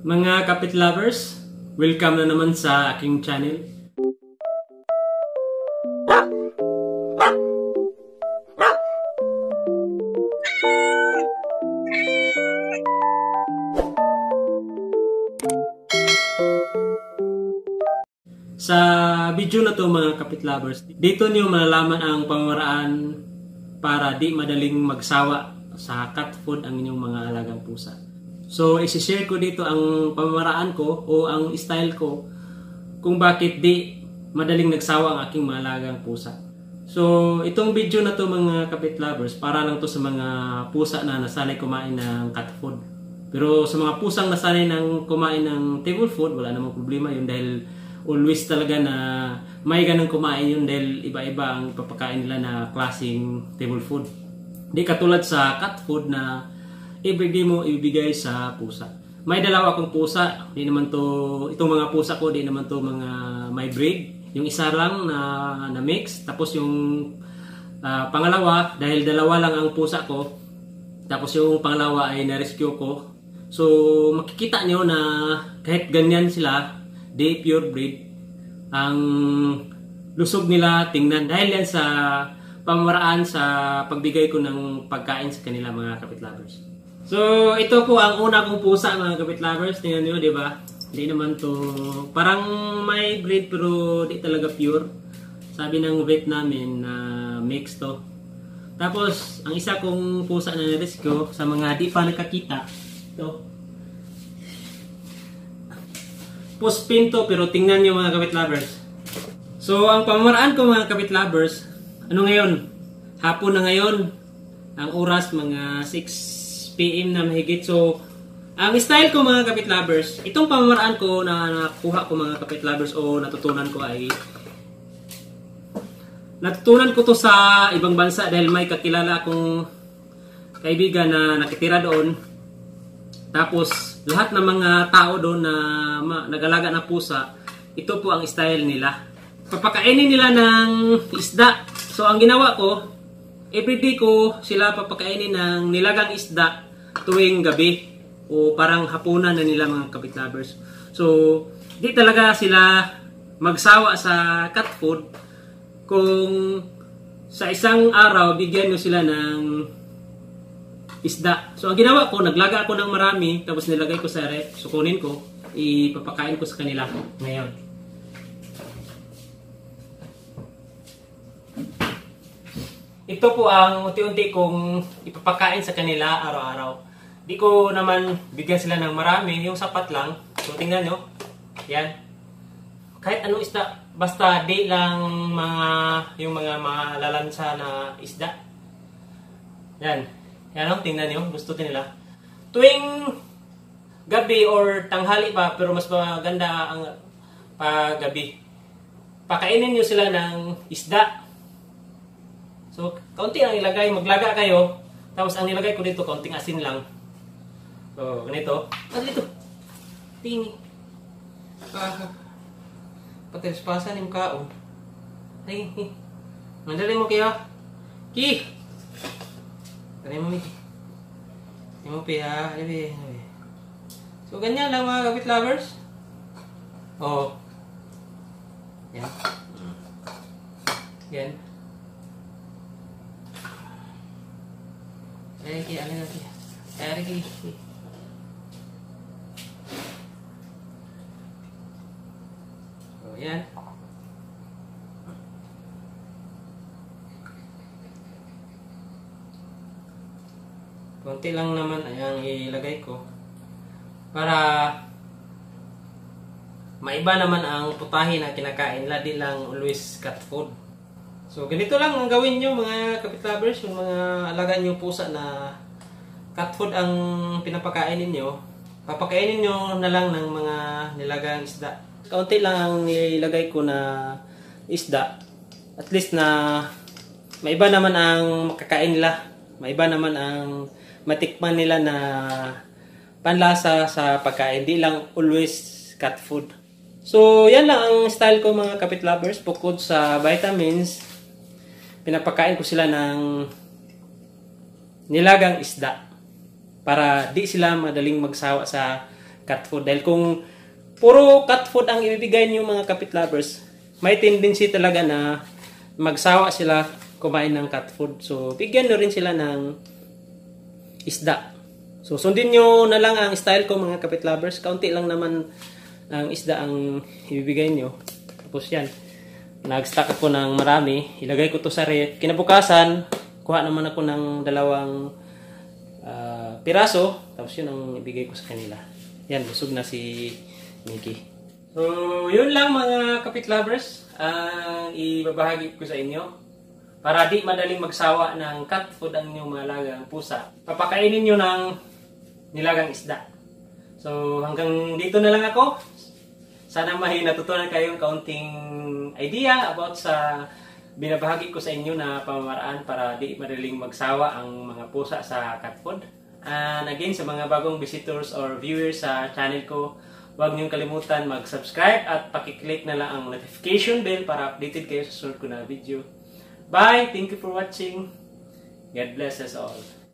Mga kapit lovers, welcome na naman sa aking channel. Sa video na to mga kapit lovers, dito niyo malalaman ang pamamaraan para di madaling magsawa sa cat food ang inyong mga alagang pusa. So, isi-share ko dito ang pamamaraan ko o ang style ko kung bakit di madaling nagsawa ang aking mga alagang pusa. So, itong video na to mga kapit lovers, para lang to sa mga pusa na nasanay kumain ng cat food. Pero sa mga pusang nasanay ng kumain ng table food, wala namang problema yun dahil always talaga na may ganang kumain yun dahil iba-iba ang papakain nila na klaseng table food. Di katulad sa cat food na everyday mo ibibigay sa pusa. May dalawa akong pusa, di naman to, itong mga pusa ko, di naman to mga may breed. Yung isa lang na mix, tapos yung pangalawa, dahil dalawa lang ang pusa ko, tapos yung pangalawa ay na-rescue ko. So makikita nyo na kahit ganyan sila, di pure breed, ang lusog nila tingnan dahil yan sa pamamaraan sa pagbigay ko ng pagkain sa kanila mga kapit lovers. So ito po ang una kong pusa mga kapit lovers, tingnan nyo, di ba? Hindi naman to, parang may breed pero di talaga pure. Sabi ng vet namin na mix to. Tapos ang isa kong pusa na na-rescue sa mga di pa nakakita, ito Puspin to, pero tingnan nyo mga kapit lovers. So, ang pamamaraan ko mga kapit lovers, ano ngayon? Hapon na ngayon. Ang oras, mga 6 PM na mahigit. So, ang style ko mga kapit lovers, itong pamamaraan ko na nakuha ko mga kapit lovers o natutunan ko ay natutunan ko to sa ibang bansa dahil may kakilala akong kaibigan na nakitira doon. Tapos, lahat ng mga tao doon na nag-alaga ng pusa, ito po ang style nila. Papakainin nila ng isda. So, ang ginawa ko, everyday ko sila papakainin ng nilagang isda tuwing gabi o parang hapunan na nila mga kapit lovers. So, di talaga sila magsawa sa cat food kung sa isang araw bigyan nyo sila ng isda. So, ang ginawa ko, naglaga ako ng marami, tapos nilagay ko sa ref, sukunin ko, ipapakain ko sa kanila ngayon. Ito po ang unti-unti kong ipapakain sa kanila araw-araw. Di ko naman bigyan sila ng marami, yung sapat lang. So, tingnan nyo. Yan. Kahit anong isda, basta di lang yung mga malalansa na isda. Yan. Yan o, tingnan nyo, gusto nila. Tuwing gabi or tanghali pa, pero mas maganda ang paggabi, pakainin nyo sila ng isda. So, kaunti ang ilagay, maglaga kayo, tapos ang nilagay ko dito, kaunting asin lang. So, ganito. Dito. Tingi. Patirispasan yung kao. Ay, mandali mo kaya. Ki! Tari mo, Miki. Tari mo, Pia. So, ganyan lang mga kapit lovers. Oo. Yan. Yan. Ay, Ki. Alin natin. Ay, Ki. So, yan. Konti lang naman ang ilagay ko para maiba naman ang putahe na kinakain, ladi lang always cat food. So ganito lang ang gawin nyo mga kapit lovers, yung mga alaga nyo pusa na cat food ang pinapakain ninyo, papakainin nyo na lang ng mga nilagang isda. Kaunti lang ang ilagay ko na isda, at least na maiba naman ang makakain nila, maiba naman ang matikman nila na panlasa sa pagkain, di lang always cat food. So, yan lang ang style ko mga kapit lovers. Bukod sa vitamins, pinapakain ko sila ng nilagang isda para di sila madaling magsawa sa cat food. Dahil kung puro cat food ang ibibigay niyo mga kapit lovers, may tendency talaga na magsawa sila kumain ng cat food. So, bigyan nyo rin sila ng isda. So, sundin nyo na lang ang style ko mga kapit lovers. Kaunti lang naman ang isda ang ibibigay nyo. Tapos yan, nag-stock ako ng marami. Ilagay ko to sa ref. Kinabukasan, kuha naman ako ng 2 piraso. Tapos yun ang ibigay ko sa kanila. Yan, busog na si Mickey. So, yun lang mga kapit lovers ang ibabahagi ko sa inyo. Para di madaling magsawa ng cat food ang inyong mga alagang pusa. Papakainin nyo ng nilagang isda. So, hanggang dito na lang ako. Sana may natutunan kayong kaunting idea about sa binabahagi ko sa inyo na pamamaraan para di madaling magsawa ang mga pusa sa cat food. And again, sa mga bagong visitors or viewers sa channel ko, huwag niyong kalimutan mag-subscribe at pakiclick na lang ang notification bell para updated kayo sa sunod ko na video. Bye! Thank you for watching. God bless us all.